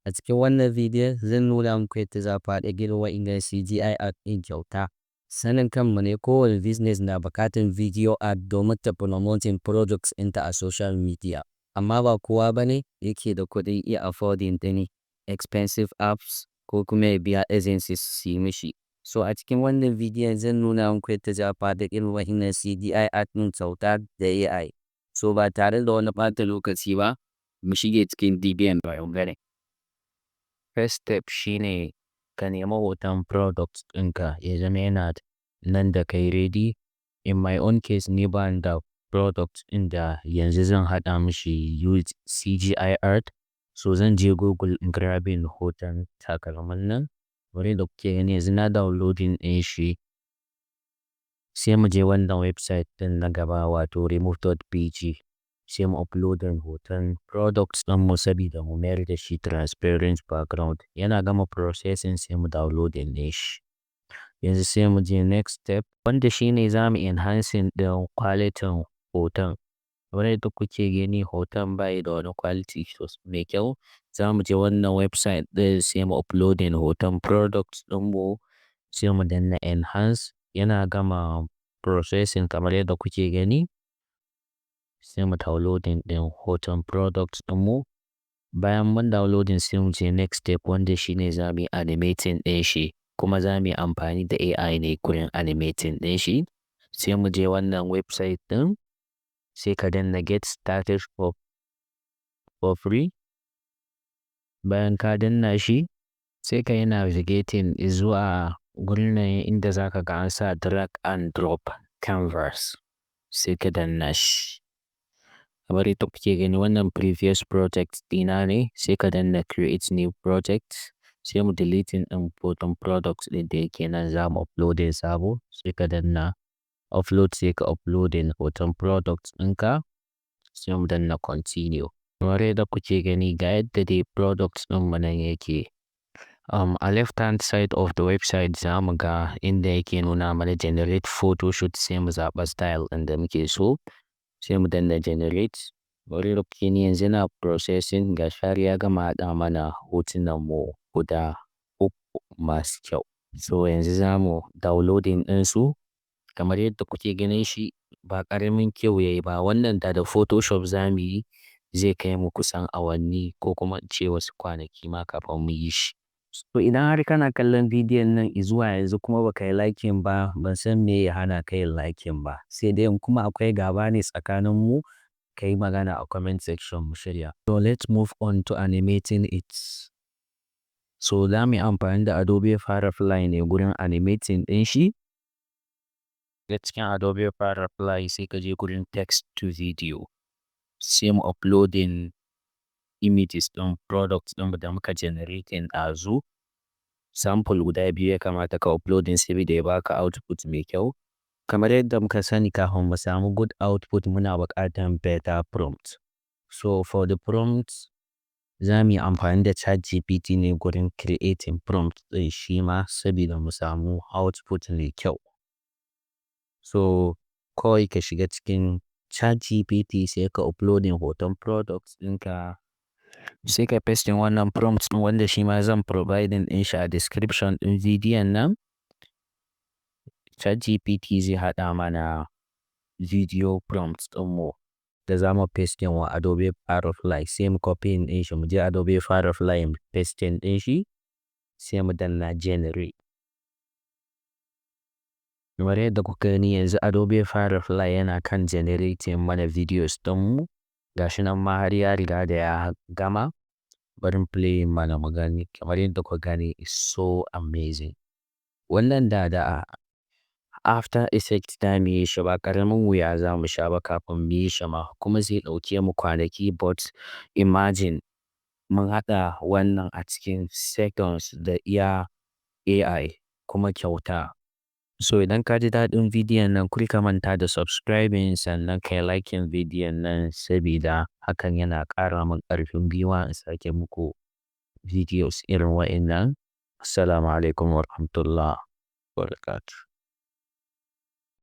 A cikin wannan bidiyon zan nuna muku yadda za ku haɗa irin wa'innan CGI ad ɗin kyauta. Sanin kanmu ne kowane business na buƙatar video ad domin ta promoting products ɗinta a social media. Amma ba kowa ba ne yake da kuɗin iya affording ɗin expensive apps ko kuma ya biya agencies su yi mishi. So a cikin wannan bidiyon zan nuna muku yadda za ku haɗa irin wa'innan CGI ad ɗin kyauta da AI. So ba tare da wani ɓata lokaci ba, mu shige cikin bidiyon ɓangaren. First step shine ka nemi hoton product ɗinka ya zama yana nan da kai ready. In my own case ni bani da product ɗin da yanzu zan haɗa mishi use CGI art. So zan je Google in grabbing hoton takalmin nan. Kamar yadda kuke gani yanzu na downloading ɗin shi. Sai mu je wannan website ɗin na gaba wato Remove.bg. Sai mu uploading hoton products ɗinmu sabida mu mayar da shi transparent background. Yana gama processing sai mu downloading ɗin shi. Yanzu sai mu je next step wanda shine za mu enhancing ɗin quality hoton. Kamar yadda kuke gani hoton bayi da wani quality mai kyau. Za mu je wannan website ɗin sai mu uploading hoton products ɗinmu sai mu danna enhance. Yana gama processing kamar yadda kuke gani. Sai mu downloading ɗin hoton products ɗinmu. Bayan mun downloading sai mu je next step wanda shine za mu yi animating ɗin shi. Kuma za mu yi amfani da AI ne gurin animating ɗin shi. Sai mu je wannan website ɗin. Sai ka danna get started for free. Bayan ka danna shi sai ka yi navigating zuwa gurin nan inda za ka ga an sa drag and drop canvas. Sai ka danna shi. Kamar yadda kuke gani wannan previous project ɗina ne. Sai ka danna create new project. Sai mu deleting ɗin hoton products ɗin da yake nan za mu uploading sabo. Sai ka danna upload sai ka uploading hoton products ɗinka. Sai mu danna continue. Kamar yadda kuke gani ga yadda dai products ɗinmu nan yake. A left hand side of the website za mu ga inda yake nuna mana generate photo shoot sai mu zaɓa style ɗin da muke so. Sai mu danna generate. Kamar yadda kuke gani yanzu yana processing ga har ya gama haɗa mana hotunan mu guda uku masu kyau. So yanzu za mu downloading ɗinsu. Kamar yadda kuke ganin shi ba ƙaramin kyau yayi ba. Wannan da Photoshop za mu yi zai kai mu kusan awanni ko kuma in ce wasu kwanaki ma kafin mu yi shi. So idan har kana kallon bidiyon nan izuwa yanzu kuma baka yi liking ba, ban san me ya hana ka yin liking ba. Sai dai in kuma akwai gaba ne tsakanin mu, ka yi magana a comment section mu shirya. So let's move on to animating it. So za mu yi amfani da Adobe Firefly ne gurin animating ɗin shi. Daga cikin Adobe Firefly sai ka je gurin text to video. Sai mu uploading images ɗin products ɗin da muka generating ɗazu. Sample guda biyu ya kamata ka uploading saboda ya baka output mai kyau. Kamar yadda muka sani kafin mu samu good output muna buƙatar better prompt. So for the prompt za mu yi amfani da ChatGPT ne gurin creating prompt ɗin shi ma saboda mu samu output mai kyau. So kawai ka shiga cikin ChatGPT sai ka uploading hoton products ɗinka. Sai ka pasting wannan prompt ɗin wanda shi ma zan providing ɗin shi a description ɗin bidiyon nan. ChatGPT zai haɗa mana video prompts ɗinmu da za mu pasting wa Adobe Firefly. Sai mu copy ɗin shi mu je Adobe Firefly mu pasting ɗin shi. Sai mu danna generate. Kamar yadda kuka gani yanzu Adobe Firefly yana kan generating mana videos ɗinmu. Gashi nan ma har ya riga da ya gama. Bari in play mana mu gani. Kamar yadda kuka gani is so amazing. Wannan da after effects da mu yi shi ba ƙaramin wuya za mu sha ba kafin mu yi shi ma. Kuma zai ɗauke mu kwanaki but imagine mun haɗa wannan a cikin seconds da iya AI kuma kyauta. So idan ka ji daɗin bidiyon nan kar ka manta da subscribing sannan ka yi liking bidiyon nan sabida hakan yana ƙara min ƙarfin gwiwa in sake muku videos irin wa'innan. Assalamu alaikum warahmatullahi wabarakatuh.